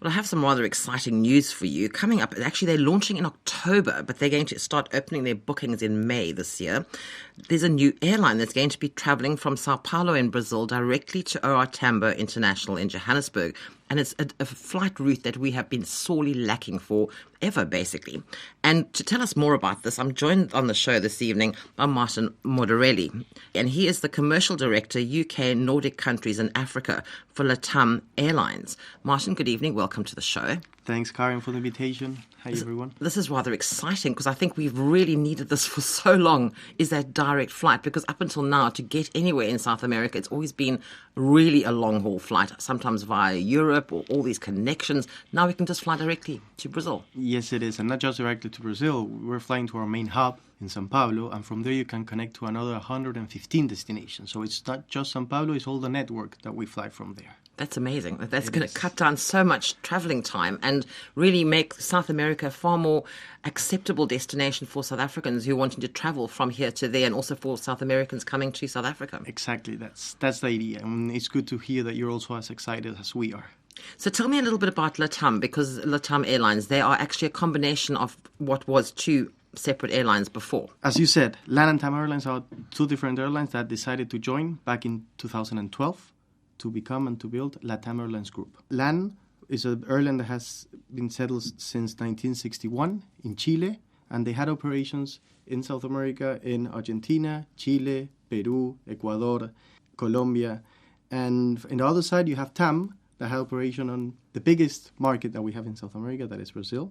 Well, I have some rather exciting news for you. Coming up, actually, they're launching in October, but they're going to start opening their bookings in May this year. There's a new airline that's going to be traveling from Sao Paulo in Brazil directly to OR Tambo International in Johannesburg. And it's a flight route that we have been sorely lacking for ever, basically. And to tell us more about this, I'm joined on the show this evening by Martin Moderelli. And he is the Commercial Director, UK, Nordic countries and Africa for LATAM Airlines. Martin, good evening. Welcome to the show. Thanks, Karen, for the invitation. Hi, everyone. This is rather exciting because I think we've really needed this for so long, is that direct flight. Because up until now, to get anywhere in South America, it's always been really a long-haul flight, sometimes via Europe or all these connections. Now we can just fly directly to Brazil. Yes, it is. And not just directly to Brazil. We're flying to our main hub in São Paulo, and from there you can connect to another 115 destinations. So it's not just São Paulo, it's all the network that we fly from there. That's amazing. That's going to cut down so much travelling time and really make South America a far more acceptable destination for South Africans who are wanting to travel from here to there, and also for South Americans coming to South Africa. Exactly. That's the idea. And it's good to hear that you're also as excited as we are. So tell me a little bit about LATAM, because LATAM Airlines, they are actually a combination of what was two separate airlines before. As you said, LATAM Airlines are two different airlines that decided to join back in 2012. To become and to build LATAM Airlines Group. LAN is an airline that has been settled since 1961 in Chile, and they had operations in South America, in Argentina, Chile, Peru, Ecuador, Colombia. And on the other side, you have TAM, that had operation on the biggest market that we have in South America, that is Brazil,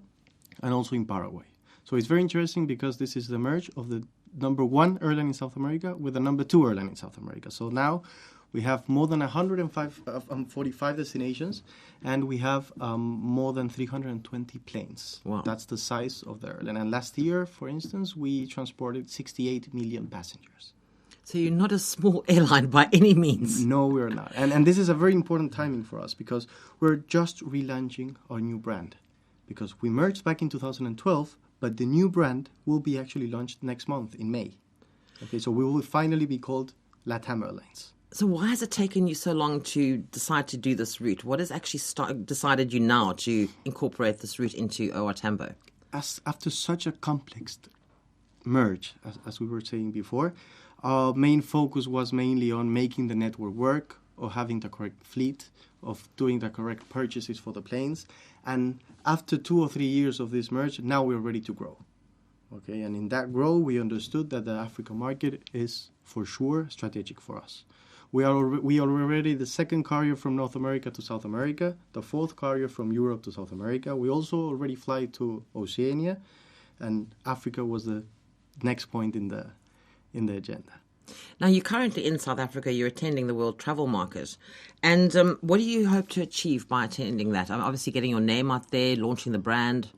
and also in Paraguay. So it's very interesting because this is the merge of the number one airline in South America with the number two airline in South America. So now we have more than 145 destinations, and we have more than 320 planes. Wow. That's the size of the airline. And last year, for instance, we transported 68 million passengers. So you're not a small airline by any means. No, we're not. And this is a very important timing for us because we're just relaunching our new brand. Because we merged back in 2012, but the new brand will be actually launched next month in May. Okay, so we will finally be called LATAM Airlines. So why has it taken you so long to decide to do this route? What has actually decided you now to incorporate this route into OR Tambo? After such a complex merge, as we were saying before, our main focus was mainly on making the network work, of having the correct fleet, of doing the correct purchases for the planes. And after 2 or 3 years of this merge, now we're ready to grow. Okay, and in that grow, we understood that the African market is for sure strategic for us. We are already the second carrier from North America to South America, the fourth carrier from Europe to South America. We also already fly to Oceania, and Africa was the next point in the agenda. Now, you're currently in South Africa. You're attending the World Travel Market. And what do you hope to achieve by attending that? Obviously getting your name out there, launching the brand.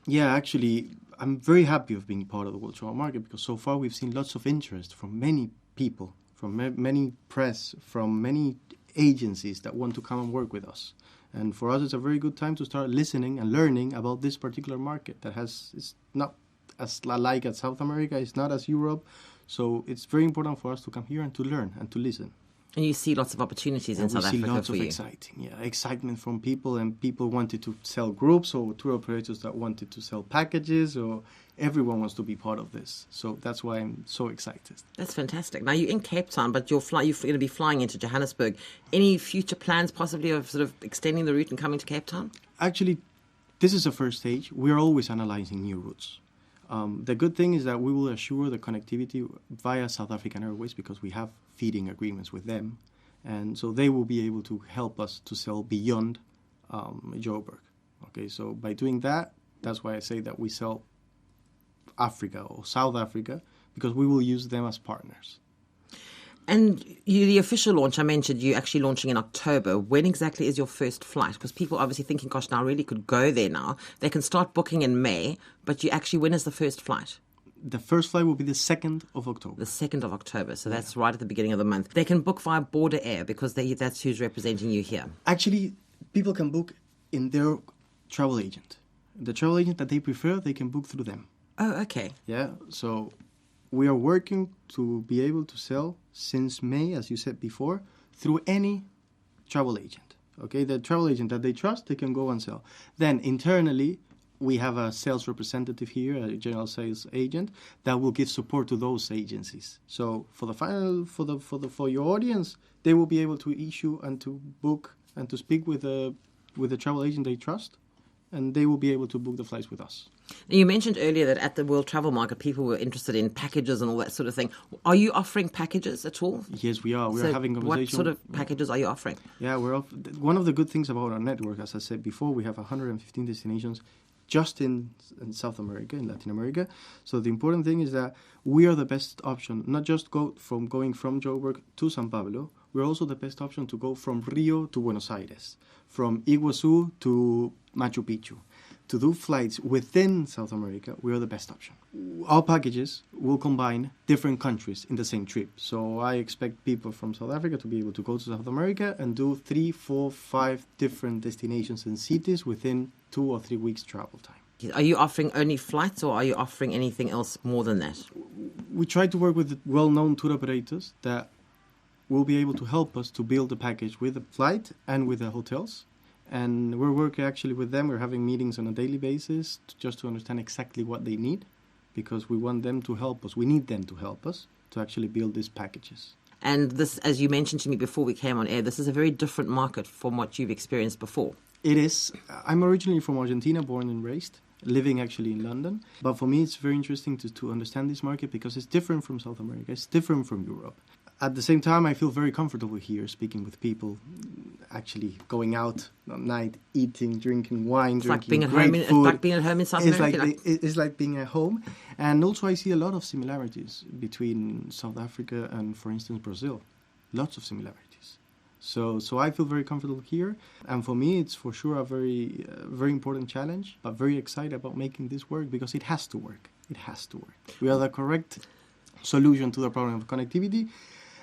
Yeah, actually, I'm very happy of being part of the World Travel Market because so far we've seen lots of interest from many people, from many press, from many agencies that want to come and work with us. And for us, it's a very good time to start listening and learning about this particular market that it's not as like as South America, it's not as Europe. So it's very important for us to come here and to learn and to listen. And you see lots of opportunities in South Africa for you. We see lots of excitement from people, and people wanted to sell groups or tour operators that wanted to sell packages, or everyone wants to be part of this. So that's why I'm so excited. That's fantastic. Now, you're in Cape Town, but you're going to be flying into Johannesburg. Any future plans possibly of sort of extending the route and coming to Cape Town? Actually, this is the first stage. We're always analyzing new routes. The good thing is that we will assure the connectivity via South African Airways because we have feeding agreements with them. And so they will be able to help us to sell beyond Joburg. Okay, so by doing that, that's why I say that we sell Africa or South Africa because we will use them as partners. And the official launch, I mentioned you actually launching in October. When exactly is your first flight? Because people are obviously thinking, gosh, now I really could go there now. They can start booking in May, but when is the first flight? The first flight will be the 2nd of October. The 2nd of October, so that's right at the beginning of the month. They can book via Border Air because that's who's representing you here. Actually, people can book in their travel agent. The travel agent that they prefer, they can book through them. Oh, okay. Yeah, so we are working to be able to sell since May, as you said before, through any travel agent. Okay, the travel agent that they trust, they can go and sell. Then internally, we have a sales representative here, a general sales agent, that will give support to those agencies. So for the final, for your audience, they will be able to issue and to book and to speak with the travel agent they trust, and they will be able to book the flights with us. Now, you mentioned earlier that at the World Travel Market, people were interested in packages and all that sort of thing. Are you offering packages at all? Yes, we are. We're having conversations. What sort of packages are you offering? Yeah, one of the good things about our network, as I said before, we have 115 destinations just in South America, in Latin America. So the important thing is that we are the best option, not just going from Joburg to San Pablo. We're also the best option to go from Rio to Buenos Aires, from Iguazu to Machu Picchu. To do flights within South America, we are the best option. Our packages will combine different countries in the same trip. So I expect people from South Africa to be able to go to South America and do 3, 4, 5 different destinations and cities within 2 or 3 weeks travel time. Are you offering only flights, or are you offering anything else more than that? We try to work with well-known tour operators that will be able to help us to build the package with the flight and with the hotels. And we're working actually with them. We're having meetings on a daily basis just to understand exactly what they need, because we want them to help us. We need them to help us to actually build these packages. And this, as you mentioned to me before we came on air, this is a very different market from what you've experienced before. It is. I'm originally from Argentina, born and raised, living actually in London. But for me, it's very interesting to understand this market because it's different from South America. It's different from Europe. At the same time, I feel very comfortable here speaking with people, actually going out at night, eating, drinking wine, drinking great food. It's like being at home in South America. It's like being at home. And also I see a lot of similarities between South Africa and, for instance, Brazil. Lots of similarities. So I feel very comfortable here. And for me, it's for sure a very important challenge, but very excited about making this work because it has to work. It has to work. We are the correct solution to the problem of connectivity.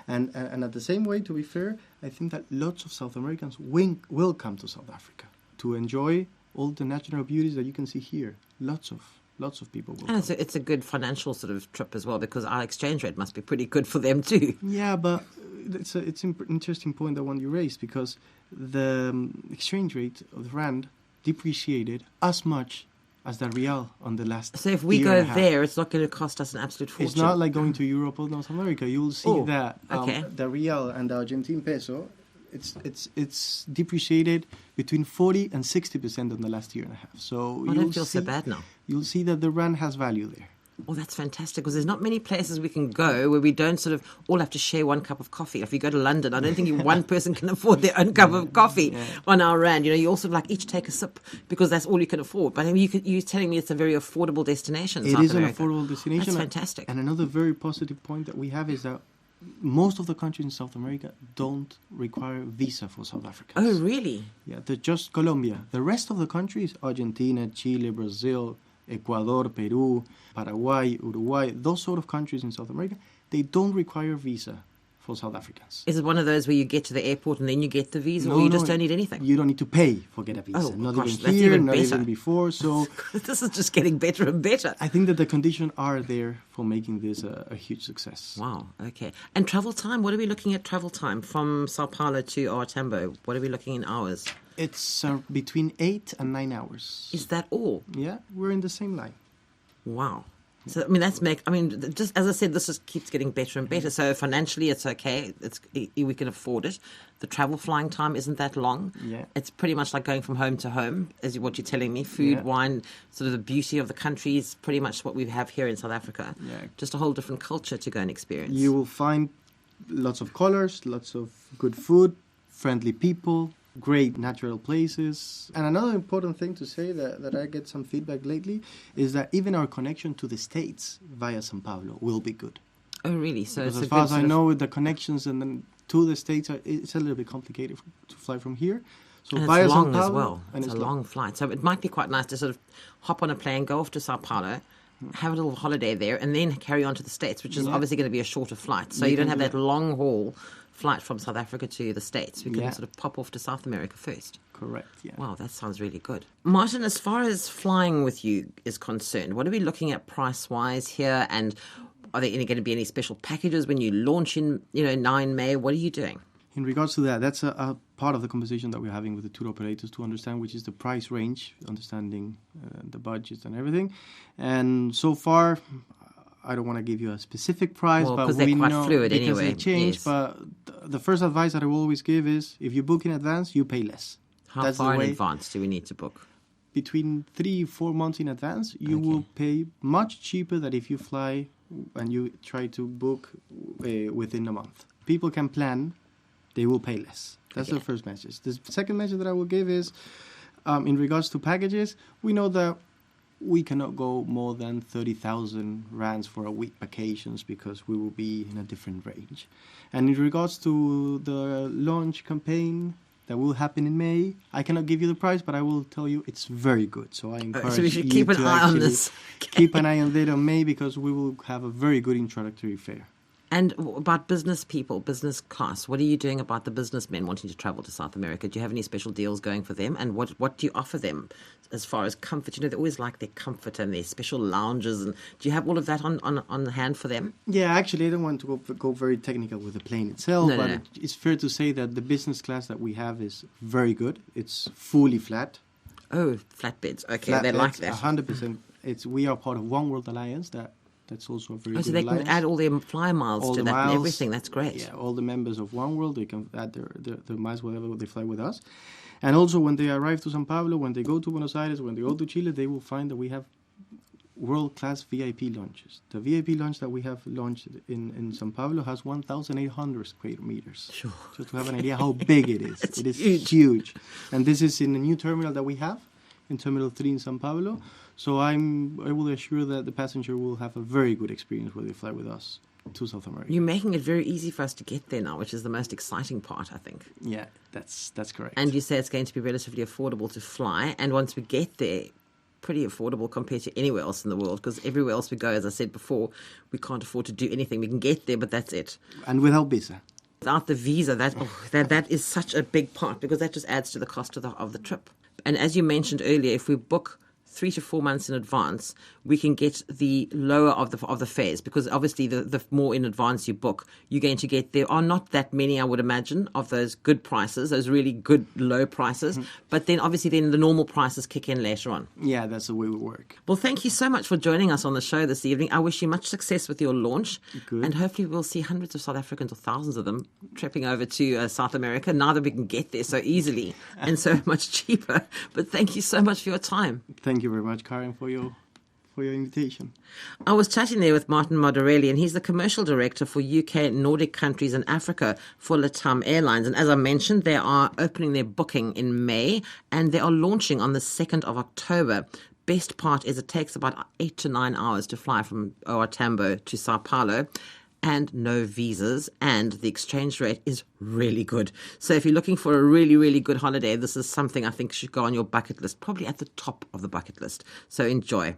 And at the same way, to be fair, I think that lots of South Americans will come to South Africa to enjoy all the natural beauties that you can see here. Lots of people will. And it's a good financial sort of trip as well, because our exchange rate must be pretty good for them too. Yeah, but it's an interesting point, the one you raised, because the exchange rate of the rand depreciated as much as the real on the last. So if we go there, it's not going to cost us an absolute fortune. It's not like going to Europe or North America. You'll see that the real and the Argentine peso, it's depreciated between 40 and 60% in the last year and a half. So I don't feel so bad now. You'll see that the rand has value there. Oh, that's fantastic, because there's not many places we can go where we don't sort of all have to share one cup of coffee. If you go to London, I don't think one person can afford their own cup of coffee on our rand. You also like each take a sip because that's all you can afford. But I mean, you're telling me it's a very affordable destination. It is an affordable destination. That's fantastic. And another very positive point that we have is that most of the countries in South America don't require visa for South Africans. Oh, really? Yeah, they're just Colombia. The rest of the countries, Argentina, Chile, Brazil, Ecuador, Peru, Paraguay, Uruguay, those sort of countries in South America, they don't require visa for South Africans. Is it one of those where you get to the airport and then you get the visa, or you just don't need anything? You don't need to pay for get a visa. Oh, not gosh, even here, even not better. even before. So this is just getting better and better. I think that the conditions are there for making this a huge success. Wow, okay. And travel time, what are we looking at travel time from Sao Paulo to Tambo? What are we looking in hours? It's between 8 and 9 hours. Is that all? Yeah, we're in the same line. Wow. So, I mean, just as I said, this just keeps getting better and better. So financially, it's okay. We can afford it. The travel flying time isn't that long. Yeah. It's pretty much like going from home to home, is what you're telling me. Food, wine, sort of the beauty of the country is pretty much what we have here in South Africa. Yeah. Just a whole different culture to go and experience. You will find lots of colors, lots of good food, friendly people, great natural places. And another important thing to say that I get some feedback lately is that even our connection to the States via Sao Paulo will be good. Oh, really? So because it's as far as I know, with the connections and then to the States, it's a little bit complicated to fly from here. So and via it's long Sao Paulo, as well. And it's a long flight. So it might be quite nice to sort of hop on a plane, go off to Sao Paulo, have a little holiday there, and then carry on to the States, which is obviously going to be a shorter flight. So you don't have that long haul flight from South Africa to the States. We can sort of pop off to South America first. Correct, yeah. Wow, that sounds really good. Martin, as far as flying with you is concerned, what are we looking at price-wise here? And are there going to be any special packages when you launch in 9 May? What are you doing? In regards to that, that's a part of the conversation that we're having with the tour operators to understand which is the price range, understanding the budgets and everything. And so far, I don't want to give you a specific price, Well, but because they're we quite know fluid because anyway. they change. Yes. But the first advice that I will always give is if you book in advance, you pay less. How That's the far in way. advance do we need to book? Between 3-4 months in advance, you Okay. will pay much cheaper than if you fly and you try to book within a month. People can plan, they will pay less. That's Okay. the first message. The second message that I will give is, in regards to packages, we know that we cannot go more than 30,000 rands for a week vacations because we will be in a different range. And in regards to the launch campaign that will happen in May, I cannot give you the price, but I will tell you it's very good. So I encourage So we should you keep an to eye on actually this. keep an eye on it on May because we will have a very good introductory fare. And about business people, business class, what are you doing about the businessmen wanting to travel to South America? Do you have any special deals going for them? And what do you offer them as far as comfort? You know, they always like their comfort and their special lounges. And do you have all of that on hand for them? Yeah, actually, I don't want to go very technical with the plane itself, No, but no. it's fair to say that the business class that we have is very good. It's fully flat. Oh, flatbeds. Okay, they like that. 100%. We are part of One World Alliance. That's also a very Oh, good so they alliance. can add all their fly miles All to the that and miles. everything. That's great. Yeah, all the members of One World, they can add their miles whenever they fly with us. And also when they arrive to São Paulo, when they go to Buenos Aires, when they go to Chile, they will find that we have world-class VIP lounges. The VIP lounge that we have launched in São Paulo has 1,800 square meters. Sure. Just to have an idea how big it is. It's It is huge. huge. And this is in a new terminal that we have, in Terminal 3 in São Paulo. So I will assure that the passenger will have a very good experience when they fly with us to South America. You're making it very easy for us to get there now, which is the most exciting part, I think. Yeah, that's correct. And you say it's going to be relatively affordable to fly. And once we get there, pretty affordable compared to anywhere else in the world, because everywhere else we go, as I said before, we can't afford to do anything. We can get there, but that's it. And without visa. Without the visa, that is such a big part, because that just adds to the cost of the trip. And as you mentioned earlier, if we book 3 to 4 months in advance, we can get the lower of the fares, because obviously the more in advance you book, you're going to get, there are not that many, I would imagine, of those good prices, those really good low prices. But then obviously then the normal prices kick in later on. Yeah, that's the way we work. Well, thank you so much for joining us on the show this evening. I wish you much success with your launch. Good. And hopefully we'll see hundreds of South Africans, or thousands of them, tripping over to South America now that we can get there so easily and so much cheaper. But thank you so much for your time. Thank you very much, Karen, for your invitation. I was chatting there with Martin Moderelli, and he's the commercial director for UK, Nordic countries and Africa for LATAM Airlines. And as I mentioned, they are opening their booking in May, and they are launching on the 2nd of October. Best part is it takes about 8 to 9 hours to fly from OR Tambo to Sao Paulo, and no visas, and the exchange rate is really good. So if you're looking for a really, really good holiday, this is something I think should go on your bucket list, probably at the top of the bucket list. So enjoy.